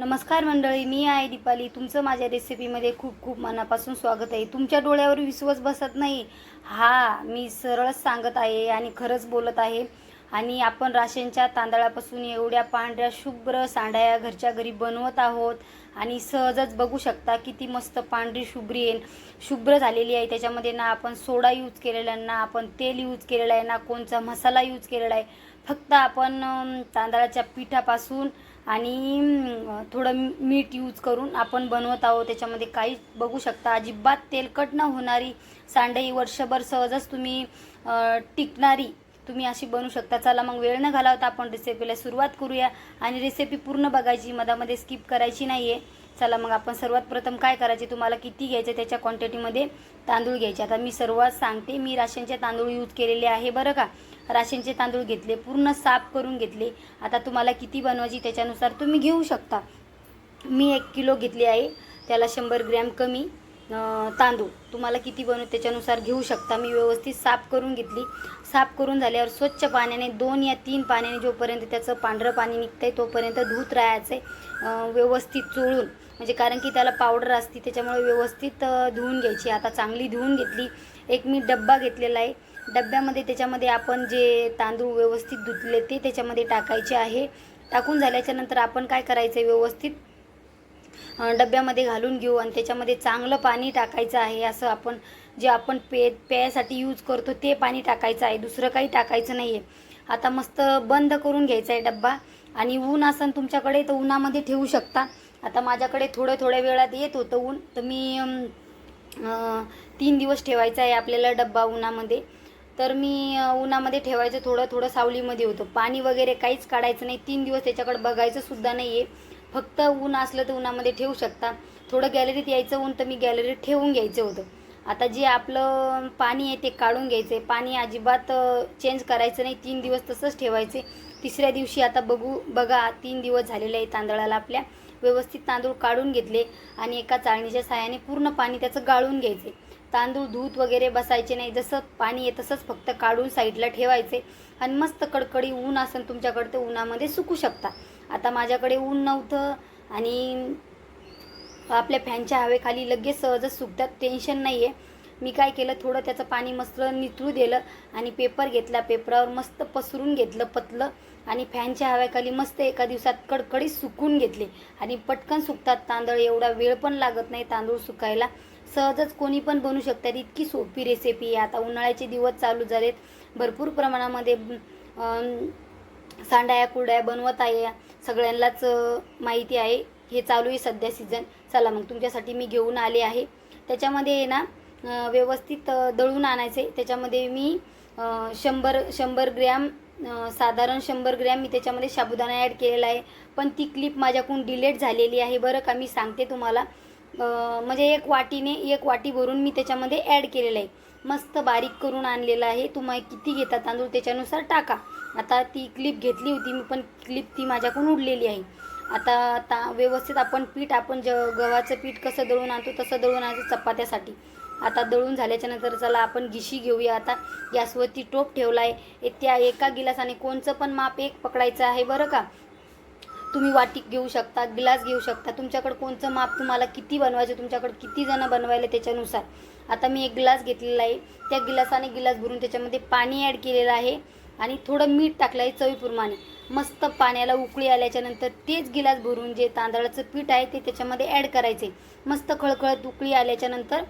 नमस्कार मंडळी, मी आहे दीपाली. तुमचं माझ्या रेसिपीमध्ये खूप खूप मनापासून स्वागत आहे. तुमच्या डोळ्यावर विश्वास बसत नाही, मी सरळच सांगत आहे आणि खरंच बोलत आहे. आणि आपण राशनच्या तांदळापासून एवढ्या पांढऱ्या शुभ्र सांड्या घरच्या घरी बनवत आहोत. आणि सहजच बघू शकता किती मस्त पांढरी शुभ्र झालेली आहे. त्याच्यामध्ये ना आपण सोडा यूज केलेला आहे, ना आपण तेल यूज केलेलं आहे, ना कोणचा मसाला यूज केलेला आहे. फक्त आपण तांदळाच्या पिठापासून आणि थोडं मीठ यूज करून आपण बनवत आहोत. त्याच्यामध्ये काही बघू शकता अजिबात तेलकट न होणारी सांडई वर्षभर सहजच तुम्ही टिकणारी तुम्ही अशी बनवू शकता. चला मग वेळ न घालवता आपण रेसिपीला सुरुवात करूया. आणि रेसिपी पूर्ण बघायची, मधामध्ये स्किप करायची नाही आहे. चला मग आपण सर्वात प्रथम काय करायचे, तुम्हाला किती घ्यायचे त्याच्या क्वांटिटीमध्ये तांदूळ घ्यायचे. आता मी सर्वात सांगते, मी राशनचे तांदूळ यूज केलेले आहे बरं का. राशनचे तांदूळ घेतले, पूर्ण साफ करून घेतले. आता तुम्हाला किती बनवायची त्याच्यानुसार तुम्ही घेऊ शकता. मी 1 किलो घेतले आहे, त्याला 100 ग्रॅम कमी तांदूळ. तुम्हाला किती बनवू त्याच्यानुसार घेऊ शकता. मी व्यवस्थित साफ करून घेतली. साफ करून झाल्यावर स्वच्छ पाण्याने 2 या 3 पाण्याने जोपर्यंत त्याचं पांढरं पाणी निघतंय तोपर्यंत धुत राहायचं व्यवस्थित चोळून. म्हणजे कारण की त्याला पावडर असते, त्याच्यामुळे व्यवस्थित धुवून घ्यायची. आता चांगली धुवून घेतली. एक मी डब्बा घेतलेला आहे. डब्यामध्ये त्याच्यामध्ये आपण जे तांदूळ व्यवस्थित धुतले ते त्याच्यामध्ये टाकायचे आहे. टाकून झाल्याच्या नंतर आपण काय करायचं आहे, व्यवस्थित डब्यामध्ये घालून घेऊ आणि त्याच्यामध्ये चांगलं पाणी टाकायचं आहे. असं आपण जे आपण प्यायसाठी यूज करतो ते पाणी टाकायचं आहे, दुसरं काही टाकायचं नाही आहे. आता मस्त बंद करून घ्यायचा आहे डब्बा. आणि ऊन असेल तुमच्याकडे तर उन्हामध्ये ठेवू शकता. आता माझ्याकडे थोड्या वेळात येत होतं ऊन, तर मी 3 दिवस ठेवायचा आहे आपल्याला डब्बा उन्हामध्ये. तर मी उन्हामध्ये ठेवायचं, थोडं सावलीमध्ये होतं. पाणी वगैरे काहीच काढायचं नाही. 3 दिवस त्याच्याकडे बघायचं सुद्धा नाही आहे. फक्त ऊन असलं तर उन्हामध्ये ठेवू शकता. थोडं गॅलरीत यायचं ऊन, तर मी गॅलरीत ठेवून घ्यायचं होतं. आता जे आपलं पाणी आहे ते काढून घ्यायचं आहे. पाणी अजिबात चेंज करायचं नाही. 3 दिवस तसंच ठेवायचे. तिसऱ्या दिवशी आता बघा 3 दिवस झालेले आहे तांदळाला आपल्या. व्यवस्थित तांदूळ काढून घेतले आणि एका चाळणीच्या साहाय्याने पूर्ण पाणी त्याचं गाळून घ्यायचे. तांदूळ धूत वगैरे बसायचे नाही. जसं पाणी आहे तसंच फक्त काढून साईडला ठेवायचे. आणि मस्त कडकडी ऊन असेल तुमच्याकडे तर उन्हामध्ये सुकू शकता. आता माझ्याकडे ऊन नव्हतं आणि आपल्या फॅनच्या हवेखाली लगेच सहजच सुकतात, टेन्शन नाही आहे. मी काय केलं, थोडं त्याचं पाणी मस्त निथळू दिलं आणि पेपर घेतला. पेपरावर मस्त पसरून घेतलं पतलं आणि फॅनच्या हवेखाली मस्त एका दिवसात कडकडीत सुकून घेतले. आणि पटकन सुकतात तांदूळ, एवढा वेळ पण लागत नाही तांदूळ सुकायला. सहजच कोणी पण बनवू शकतात, इतकी सोपी रेसिपी आहे. आता उन्हाळ्याचे दिवस चालू झालेत, भरपूर प्रमाणामध्ये सांड्या कुरड्या बनवत आहे. सगळ्यांनाच माहिती आहे, हे चालू आहे सध्या सीझन. चला मग तुमच्यासाठी मी घेऊन आले आहे. त्याच्यामध्ये ना व्यवस्थित दळून आणायचे. त्याच्यामध्ये मी 100 ग्रॅम साधारण 100 ग्रॅम मी त्याच्यामध्ये साबुदाणा ॲड केलेला आहे. पण ती क्लिप माझ्याकडून डिलीट झालेली आहे बरं का. मी सांगते तुम्हाला, म्हणजे 1 वाटी भरून मी त्याच्यामध्ये ॲड केलेलं आहे. मस्त बारीक करून आणलेलं आहे. तुम्ही किती घेता तांदूळ त्याच्यानुसार टाका. आता ती क्लिप घेतली होती मी, पण क्लिप ती माझ्याकडून उडलेली आहे. आता व्यवस्थित आपण गव्हाचं पीठ कसं दळून आणतो तसं दळून आणायचं चपात्यासाठी. आता दळून झाल्याच्या नंतर चला आपण घिशी घेऊया. आता गॅसवरती टोप ठेवला आहे. त्या एका गिलासाने कोणचं पण माप एक पकडायचं आहे बरं का. तुम्ही वाटी घेऊ शकता, ग्लास घेऊ शकता. तुमच्याकडे कोणचं माप, तुम्हाला किती बनवायचं, तुमच्याकडे किती जण बनवायला त्याच्यानुसार. आता मी 1 ग्लास घेतलेला आहे. त्या गिलासाने गिलास भरून त्याच्यामध्ये पाणी ॲड केलेलं आहे आणि थोडं मीठ टाकलं आहे चवीप्रमाणे. मस्त पाण्याला उकळी आल्याच्या नंतर तेच गिलास भरून जे तांदळाचं पीठ आहे ते त्याच्यामध्ये ॲड करायचे. मस्त खळखळत उकळी आल्याच्या नंतर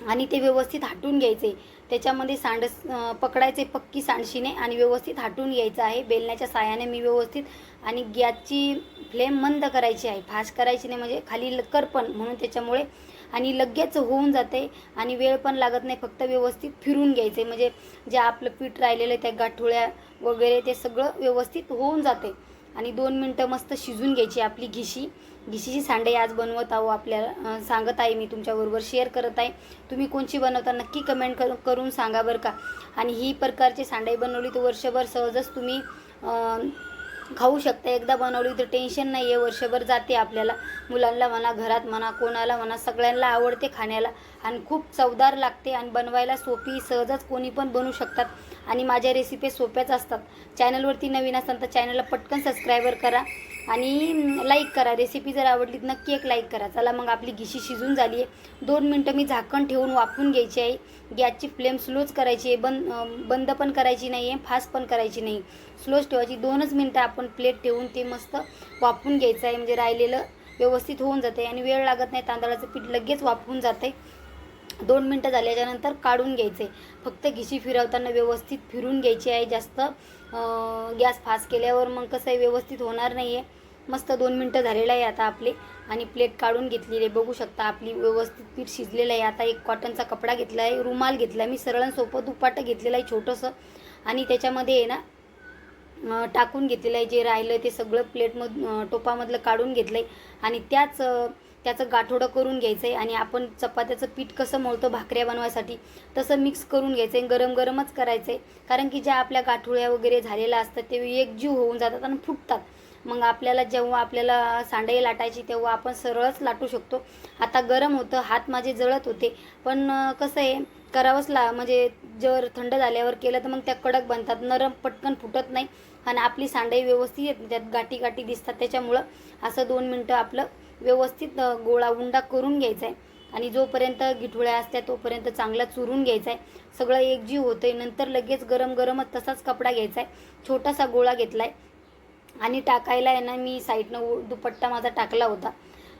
आणि ते व्यवस्थित हाटून घ्यायचे. त्याच्यामध्ये पकडायचे पक्की सांडशीने आणि व्यवस्थित हाटून घ्यायचं आहे बेलण्याच्या साहाय्याने मी व्यवस्थित. आणि गॅसची फ्लेम मंद करायची आहे, फास्ट करायची नाही, म्हणजे खाली करपण म्हणून त्याच्यामुळे. आणि लगेच होऊन जाते आणि वेळ पण लागत नाही. फक्त व्यवस्थित फिरून घ्यायचे, म्हणजे जे आपलं पीठ राहिलेलं आहे त्या गाठोळ्या वगैरे ते सगळं व्यवस्थित होऊन जाते. आणि 2 मिनटं मस्त शिजून घ्यायची आपली घिशीची सांडई आज बनवत आहो आपल्याला. सांगत आहे मी तुमच्याबरोबर, शेअर करत आहे. तुम्ही कोणची बनवता नक्की कमेंट करून सांगा बरं का. आणि ही प्रकारची सांडई बनवली तर वर्षभर सहजच तुम्ही खाऊ शकता. एकदा बनवली तर टेन्शन नाही आहे, वर्षभर जाते आपल्याला. मुलांना म्हणा, घरात म्हणा, कोणाला म्हणा, सगळ्यांना आवडते खाण्याला. आणि खूप चवदार लागते आणि बनवायला सोपी, सहजच कोणी पण बनवू शकतात. आणि माझ्या रेसिपी सोप्याच असतात. चॅनलवरती नवीन असाल तर चॅनलला पटकन सबस्क्राईबर करा. आणि लाईक करा. रेसिपी जर आवडली तर नक्की एक लाईक करा. चला मग आपली घिशी शिजून झाली आहे. 2 मिनटं मी झाकण ठेवून वाफवून घ्यायची आहे. गॅसची फ्लेम स्लोच करायची आहे, बंद पण करायची नाही आहे, फास्ट पण करायची नाही, स्लोच ठेवायची. 2च मिनटं आपण प्लेट ठेवून ते मस्त वाफवून घ्यायचं आहे, म्हणजे राहिलेलं व्यवस्थित होऊन जाते आणि वेळ लागत नाही. तांदळाचं पीठ लगेच वाफवून जाते. 2 मिनटं झाल्याच्यानंतर काढून घ्यायचे. फक्त घिशी फिरवताना व्यवस्थित फिरून घ्यायची आहे. जास्त गॅस फास्ट केल्यावर मग कसं आहे व्यवस्थित होणार नाही आहे. मस्त 2 मिनटं झालेलं आहे आता आपले आणि प्लेट काढून घेतलेली आहे. बघू शकता आपली व्यवस्थित पीठ शिजलेलं आहे. आता एक कॉटनचा कपडा घेतला आहे, रुमाल घेतला आहे मी, सरळ आणि सोपं दुपाटं घेतलेलं आहे छोटंसं आणि त्याच्यामध्ये आहे ना टाकून घेतलेलं आहे. जे राहिलं ते सगळं टोपामधलं काढून घेतलं आहे आणि त्याचं गाठोडं करून घ्यायचं आहे. आणि आपण चपात्याचं पीठ कसं मळतो भाकऱ्या बनवायसाठी तसं मिक्स करून घ्यायचं आहे. गरम गरमच करायचं आहे, कारण की ज्या आपल्या गाठोड्या वगैरे झालेल्या असतात ते एकजीव होऊन जातात आणि फुटतात. मग आपल्याला जेव्हा आपल्याला सांडई लाटायची तेव्हा आपण सरळच लाटू शकतो. आता गरम होतं, हात माझे जळत होते, पण कसं आहे करावंच म्हणजे जर थंड झाल्यावर केलं तर मग त्या कडक बनतात, नरम पटकन फुटत नाही आणि आपली सांडई व्यवस्थित येत, त्यात गाठी गाठी दिसतात. त्याच्यामुळं असं 2 मिनटं आपलं व्यवस्थित गोळा उंडा करून घ्यायचा आहे आणि जोपर्यंत गिठुळ्या असत्या तोपर्यंत चांगला चुरून घ्यायचा आहे. सगळं एकजीव होतं आहे. नंतर लगेच गरम गरमच तसाच कपडा घ्यायचा आहे, छोटासा गोळा घेतला आहे आणि टाकायला आहे ना मी साईडनं दुपट्टा माझा टाकला होता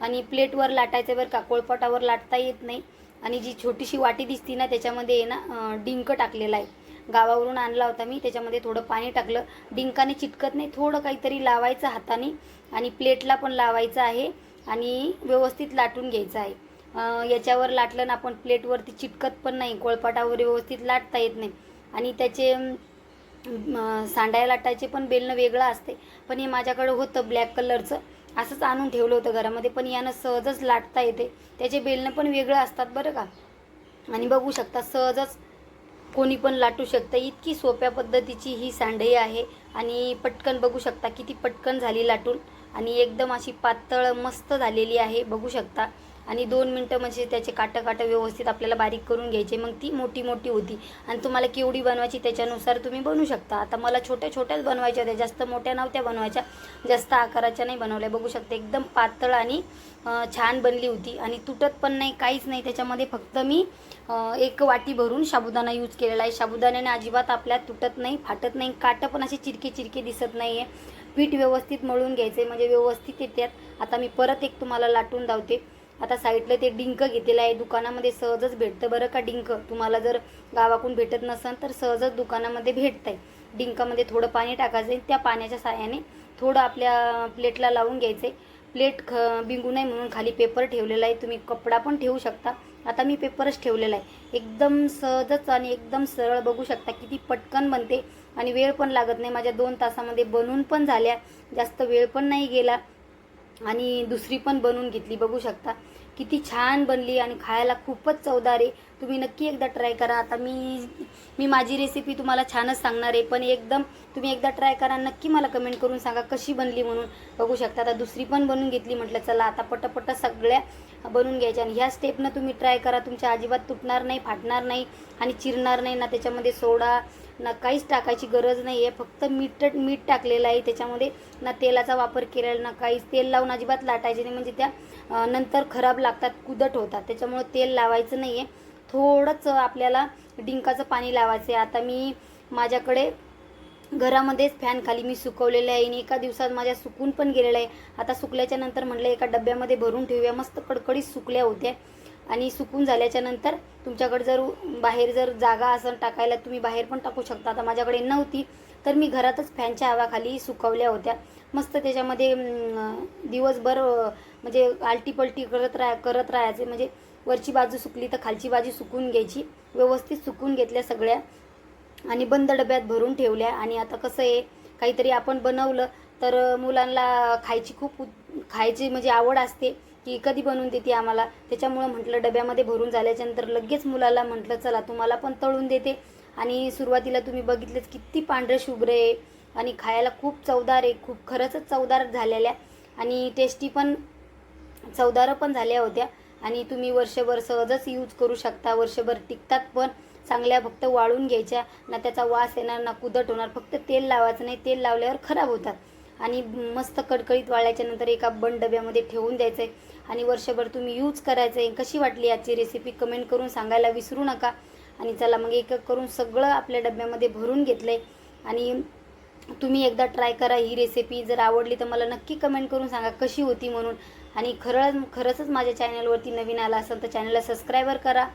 आणि प्लेटवर लाटायचं बरं का, कोळपटावर लाटता येत नाही. आणि जी छोटीशी वाटी दिसती ना त्याच्यामध्ये आहे ना डिंक टाकलेला आहे, गावावरून आणला होता मी. त्याच्यामध्ये थोडं पाणी टाकलं, डिंकाने चिटकत नाही, थोडं काहीतरी लावायचं हाताने आणि प्लेटला पण लावायचं आहे आणि व्यवस्थित लाटून घ्यायचं आहे. याच्यावर लाटलं ना आपण प्लेटवरती चिटकत पण नाही, कोळपाटावर व्यवस्थित लाटता येत नाही. आणि त्याचे सांडायला लाटायचे पण बेलणं वेगळं असते, पण हे माझ्याकडे होतं ब्लॅक कलरचं, असंच आणून ठेवलं होतं घरामध्ये, पण यानं सहजच लाटता येते. त्याचे बेलणं पण वेगळं असतात बरं का. आणि बघू शकता सहजच कोणी पण लाटू शकतं. इतकी सोप्या पद्धतीची ही सांडई आहे आणि पटकन बघू शकता किती पटकन झाली लाटून आणि एकदम अशी पातळ मस्त झालेली आहे बघू शकता. आणि 2 मिनटं म्हणजे त्याचे काटं व्यवस्थित आपल्याला बारीक करून घ्यायचे, मग ती मोठी मोठी होती. आणि तुम्हाला केवढी बनवायची त्याच्यानुसार तुम्ही बनवू शकता. आता मला छोट्या छोट्याच बनवायच्या होत्या, जास्त मोठ्या नव्हत्या बनवायच्या, जास्त आकाराच्या नाही बनवल्या. बघू शकता एकदम पातळ आणि छान बनली होती आणि तुटत पण नाही, काहीच नाही. त्याच्यामध्ये फक्त मी 1 वाटी भरून साबुदाणा यूज केलेला आहे. साबुदाण्याने अजिबात आपल्या तुटत नाही, फाटत नाही, काटं पण असे चिरके चिरके दिसत नाही आहे. पीठ व्यवस्थित मळून घ्यायचं आहे म्हणजे व्यवस्थित येतात. आता मी परत एक तुम्हाला लाटून दावते. आता साईडला ते डिंक घेतलेलं आहे, दुकानामध्ये सहजच भेटतं बरं का डिंक. तुम्हाला जर गावाकडून भेटत नसेल तर सहजच दुकानामध्ये भेटतं आहे. डिंकामध्ये थोडं पाणी टाकायचं आहे, त्या पाण्याच्या साहाय्याने थोडं आपल्या प्लेटला लावून घ्यायचं आहे. प्लेट बिंगू नाही म्हणून खाली पेपर ठेवलेला आहे, तुम्ही कपडा पण ठेवू शकता. आता मी पेपरच ठेवलेला आहे. एकदम सहजच आणि एकदम सरळ बघू शकता किती पटकन बनते आणि वेळ पण लागत नाही. माझ्या 2 तासामध्ये बनून पण झाल्या, जास्त वेळ पण नाही गेला आणि दुसरी पण बनवून घेतली. बघू शकता किती छान बनली आणि खायला खूपच चवदार आहे. तुम्ही नक्की एकदा ट्राय करा. आता मी माझी रेसिपी तुम्हाला छानच सांगणार आहे, पण एकदम तुम्ही एकदा ट्राय करा, नक्की मला कमेंट करून सांगा कशी बनली म्हणून. बघू शकता आता दुसरी पण बनवून घेतली. म्हटलं चला आता पटपट सगळ्या बनवून घ्यायच्या आणि ह्या स्टेपनं तुम्ही ट्राय करा. तुमच्या अजिबात तुटणार नाही, फाटणार नाही आणि चिरणार नाही ना. त्याच्यामध्ये सोडा ना काहीच टाकायची गरज नाही आहे, फक्त मीठ टाकलेलं आहे त्याच्यामध्ये, ना तेलाचा वापर केलेला ना काहीच. तेल लावून अजिबात लाटायचे नाही, म्हणजे त्या नंतर खराब लागतात, कुदट होतात. त्याच्यामुळं तेल लावायचं नाही आहे. थोडंच आपल्याला डिंकाचं पाणी लावायचं आहे. आता मी माझ्याकडे घरामध्येच फॅन खाली मी सुकवलेलं आहे आणि एका दिवसात माझ्या सुकून पण गेलेलं आहे. आता सुकल्याच्या नंतर म्हटलं एका डब्यामध्ये भरून ठेवूया. मस्त कडकडीत सुकल्या होत्या आणि सुकून झाल्याच्या नंतर तुमच्याकडे जर बाहेर जर जागा असेल टाकायला तुम्ही बाहेर पण टाकू शकता. आता माझ्याकडे नव्हती तर मी घरातच फॅनच्या हवाखाली सुकवल्या होत्या. मस्त त्याच्यामध्ये दिवसभर म्हणजे आलटीपलटी करत राहायचे, म्हणजे वरची बाजू सुकली तर खालची बाजू सुकून घ्यायची. व्यवस्थित सुकून घेतल्या सगळ्या आणि बंद डब्यात भरून ठेवल्या. आणि आता कसं आहे काहीतरी आपण बनवलं तर मुलांना खायची म्हणजे आवड असते की कधी बनवून देते आम्हाला. त्याच्यामुळं म्हटलं डब्यामध्ये भरून झाल्याच्यानंतर लगेच मुलाला म्हटलं चला तुम्हाला पण तळून देते. आणि सुरुवातीला तुम्ही बघितलेच किती पांढरे शुभ्र आहे आणि खायला खूप चवदार आहे. खूप खरंच चवदार झालेल्या आणि टेस्टी पण चवदार पण झाल्या होत्या. आणि तुम्ही वर्षभर सहजच यूज करू शकता, वर्षभर टिकतात पण चांगल्या. फक्त वाळून घ्यायच्या ना, त्याचा वास येणार ना कुदट होणार. फक्त तेल लावायचं नाही, तेल लावल्यावर खराब होतात. आणि मस्त कडकडीत वाळल्याच्या नंतर एका बंद डब्यामध्ये ठेवून द्यायचं आहे आणि वर्षभर तुम्ही यूज करायचं आहे. कशी वाटली आजची रेसिपी कमेंट करून सांगायला विसरू नका. आणि चला मग एक एक करून सगळं आपल्या डब्यामध्ये भरून घेतलं आहे आणि तुम्ही एकदा ट्राय करा ही रेसिपी. जर आवडली तर मला नक्की कमेंट करून सांगा कशी होती म्हणून. आणि खरंच माझ्या चॅनलवरती नवीन आला असेल तर चॅनलला सबस्क्राईबर करा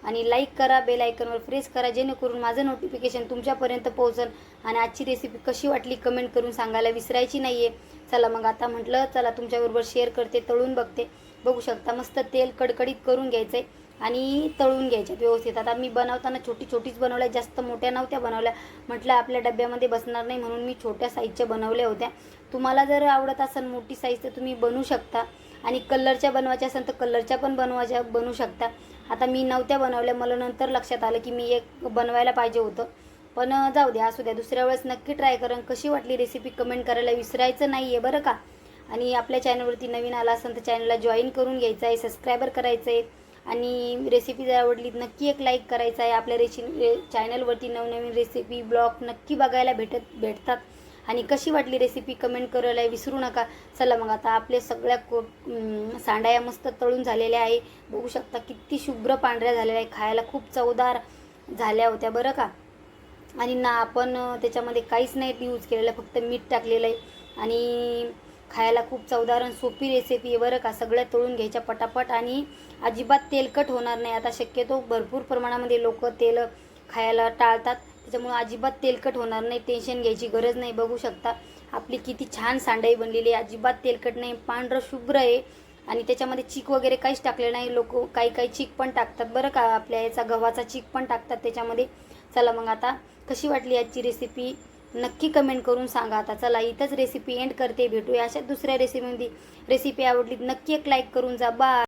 आणि लाईक करा, बेल आयकॉनवर प्रेस करा, जेणेकरून माझं नोटिफिकेशन तुमच्यापर्यंत पोहोचेल. आणि आजची रेसिपी कशी वाटली कमेंट करून सांगायला विसरायची नाही आहे. चला मग आता म्हटलं चला तुमच्याबरोबर शेअर करते, तळून बघते. बघू शकता मस्त तेल कडकडीत करून घ्यायचं आहे आणि तळून घ्यायच्यात व्यवस्थित. आता मी बनवताना छोटीच बनवल्या, जास्त मोठ्या नव्हत्या बनवल्या. म्हटलं आपल्या डब्यामध्ये बसणार नाही म्हणून मी छोट्या साईजच्या बनवल्या होत्या. तुम्हाला जर आवडत असेल मोठी साईज तर तुम्ही बनवू शकता. आणि कलरच्या बनवायच्या असेल तर कलरच्या पण बनवू शकता. आता मी नव्हत्या बनवल्या, मला नंतर लक्षात आलं की मी एक बनवायला पाहिजे होतं. पण जाऊ द्या, असू द्या, दुसऱ्या वेळेस नक्की ट्राय करा. कशी वाटली रेसिपी कमेंट करायला विसरायचं नाही आहे बरं का. आणि आपल्या चॅनलवरती नवीन आला असेल तर चॅनलला जॉईन करून घ्यायचं आहे, सबस्क्रायबर करायचं आहे. आणि रेसिपी जर आवडली नक्की एक लाईक करायचा आहे. आपल्या चॅनलवरती नवनवीन रेसिपी ब्लॉग नक्की बघायला भेटतात. आणि कशी वाटली रेसिपी कमेंट करायला विसरू नका. चला मग आता आपले सगळ्या सांडाया मस्त तळून झालेल्या आहे. बघू शकता किती शुभ्र पांढऱ्या झालेल्या आहे, खायला खूप चवदार झाल्या होत्या बरं का. आणि ना आपण त्याच्यामध्ये काहीच नाही यूज केलेलं, फक्त मीठ टाकलेलं आहे. आणि खायला खूप चवदार आणि सोपी रेसिपी आहे बरं का. सगळ्या तळून घ्यायच्या पटापट आणि अजिबात तेलकट होणार नाही. आता शक्यतो भरपूर प्रमाणामध्ये लोक तेल खायला टाळतात, त्याच्यामुळे अजिबात तेलकट होणार नाही, टेन्शन घ्यायची गरज नाही. बघू शकता आपली किती छान सांडाई बनलेली आहे, अजिबात तेलकट नाही, पांढरं शुभ्र आहे. आणि त्याच्यामध्ये चीक वगैरे काहीच टाकले नाही. लोक काही चीक पण टाकतात बरं का, आपल्या याचा गव्हाचा चीक पण टाकतात त्याच्यामध्ये. चला मग आता कशी वाटली आजची रेसिपी नक्की कमेंट करून सांगा. आता चला इथंच रेसिपी एंड करते, भेटूया अशा दुसऱ्या रेसिपीमध्ये. रेसिपी आवडली नक्की एक लाईक करून जा. बाय.